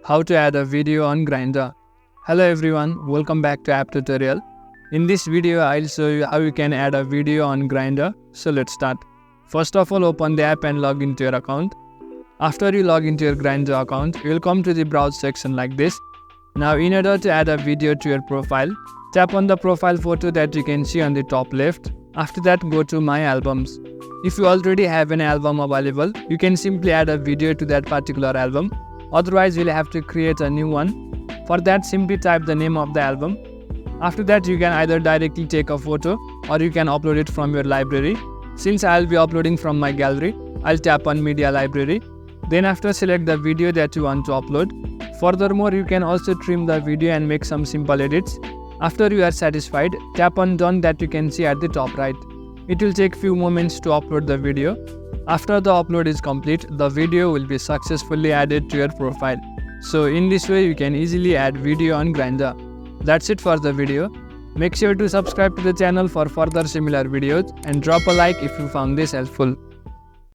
How to add a video on Grindr. Hello everyone, welcome back to app tutorial. In this video, I'll show you how you can add a video on Grindr. So let's start. First of all, open the app and log into your account. After you log into your Grindr account, you will come to the browse section like this. Now in order to add a video to your profile, tap on the profile photo that you can see on the top left. After that, go to My Albums. If you already have an album available, you can simply add a video to that particular album. Otherwise, you'll have to create a new one. For that, simply type the name of the album. After that, you can either directly take a photo or you can upload it from your library. Since I'll be uploading from my gallery, I'll tap on Media Library. Then after, select the video that you want to upload. Furthermore, you can also trim the video and make some simple edits. After you are satisfied, tap on Done that you can see at the top right. It will take few moments to upload the video. After the upload is complete, the video will be successfully added to your profile. So in this way, you can easily add video on Grindr. That's it for the video. Make sure to subscribe to the channel for further similar videos and drop a like if you found this helpful.